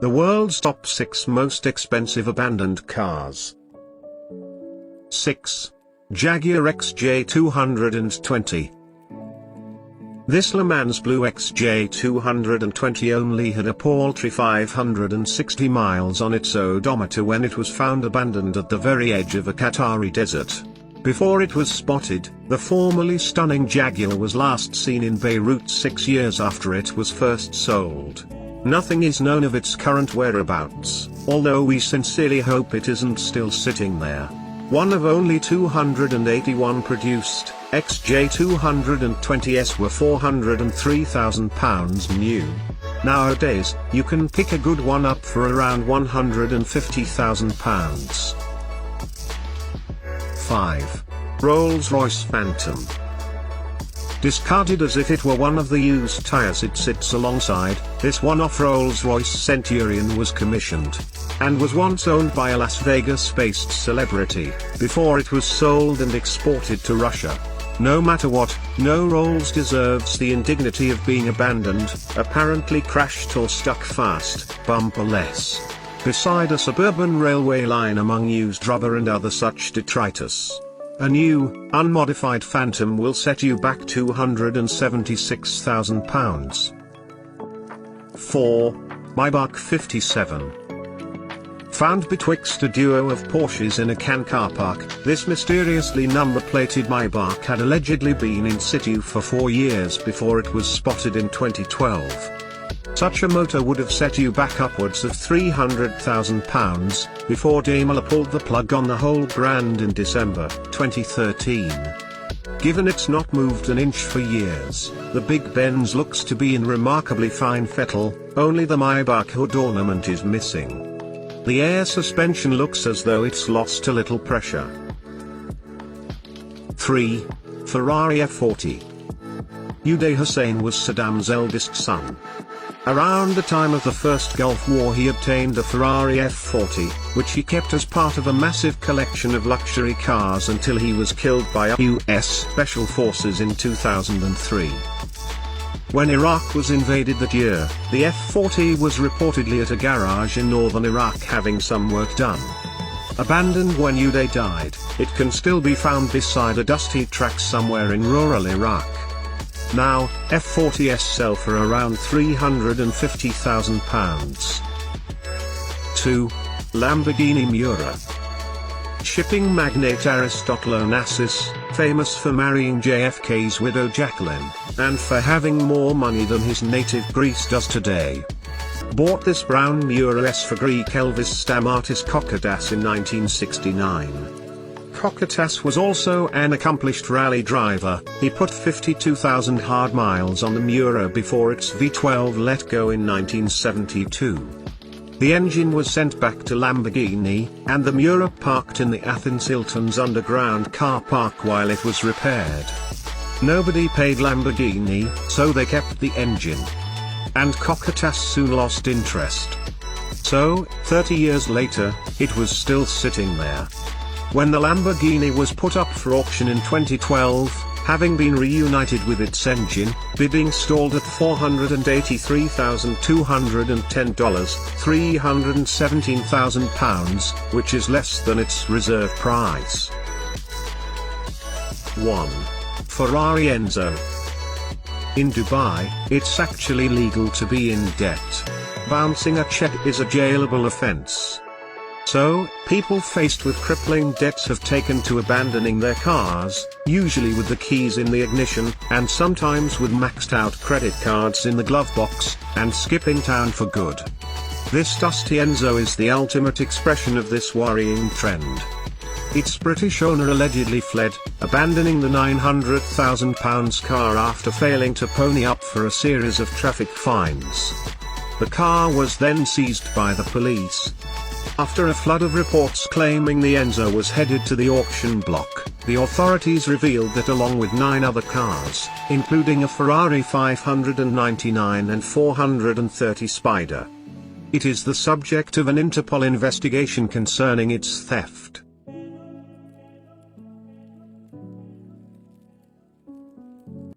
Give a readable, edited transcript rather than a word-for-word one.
The world's top 6 most expensive abandoned cars. 6. Jaguar XJ220. This Le Mans Blue XJ220 only had a paltry 560 miles on its odometer when it was found abandoned at the very edge of a Qatari desert. Before it was spotted, the formerly stunning Jaguar was last seen in Beirut 6 years after it was first sold. Nothing is known of its current whereabouts, although we sincerely hope it isn't still sitting there. One of only 281 produced, XJ220s were £403,000 new. Nowadays, you can pick a good one up for around £150,000. 5. Rolls-Royce Phantom. Discarded as if it were one of the used tires it sits alongside, this one-off Rolls-Royce Centurion was commissioned, and was once owned by a Las Vegas-based celebrity, before it was sold and exported to Russia. No matter what, no Rolls deserves the indignity of being abandoned, apparently crashed or stuck fast, bumperless, beside a suburban railway line among used rubber and other such detritus. A new, unmodified Phantom will set you back £276,000. 4. Maybach 57. Found betwixt a duo of Porsches in a Cannes car park, this mysteriously number-plated Maybach had allegedly been in situ for 4 years before it was spotted in 2012. Such a motor would have set you back upwards of £300,000, before Daimler pulled the plug on the whole brand in December 2013. Given it's not moved an inch for years, the Big Benz looks to be in remarkably fine fettle, only the Maybach hood ornament is missing. The air suspension looks as though it's lost a little pressure. 3. Ferrari F40. Uday Hussein was Saddam's eldest son. Around the time of the First Gulf War he obtained a Ferrari F40, which he kept as part of a massive collection of luxury cars until he was killed by US Special Forces in 2003. When Iraq was invaded that year, the F40 was reportedly at a garage in northern Iraq having some work done. Abandoned when Uday died, it can still be found beside a dusty track somewhere in rural Iraq. Now, F40s sell for around £350,000. 2. Lamborghini Miura. Shipping magnate Aristotle Onassis, famous for marrying JFK's widow Jacqueline, and for having more money than his native Greece does today, bought this brown Miura S for Greek Elvis Stamatis Kokotas in 1969. Kokotas was also an accomplished rally driver. He put 52,000 hard miles on the Miura before its V12 let go in 1972. The engine was sent back to Lamborghini, and the Miura parked in the Athens Hilton's underground car park while it was repaired. Nobody paid Lamborghini, so they kept the engine. And Kokotas soon lost interest. So, 30 years later, it was still sitting there. When the Lamborghini was put up for auction in 2012, having been reunited with its engine, bidding stalled at $483,210, £317,000, which is less than its reserve price. 1. Ferrari Enzo. In Dubai, it's actually legal to be in debt. Bouncing a check is a jailable offense. So, people faced with crippling debts have taken to abandoning their cars, usually with the keys in the ignition, and sometimes with maxed out credit cards in the glove box, and skipping town for good. This dusty Enzo is the ultimate expression of this worrying trend. Its British owner allegedly fled, abandoning the £900,000 car after failing to pony up for a series of traffic fines. The car was then seized by the police. After a flood of reports claiming the Enzo was headed to the auction block, the authorities revealed that along with 9 other cars, including a Ferrari 599 and 430 Spider, it is the subject of an Interpol investigation concerning its theft.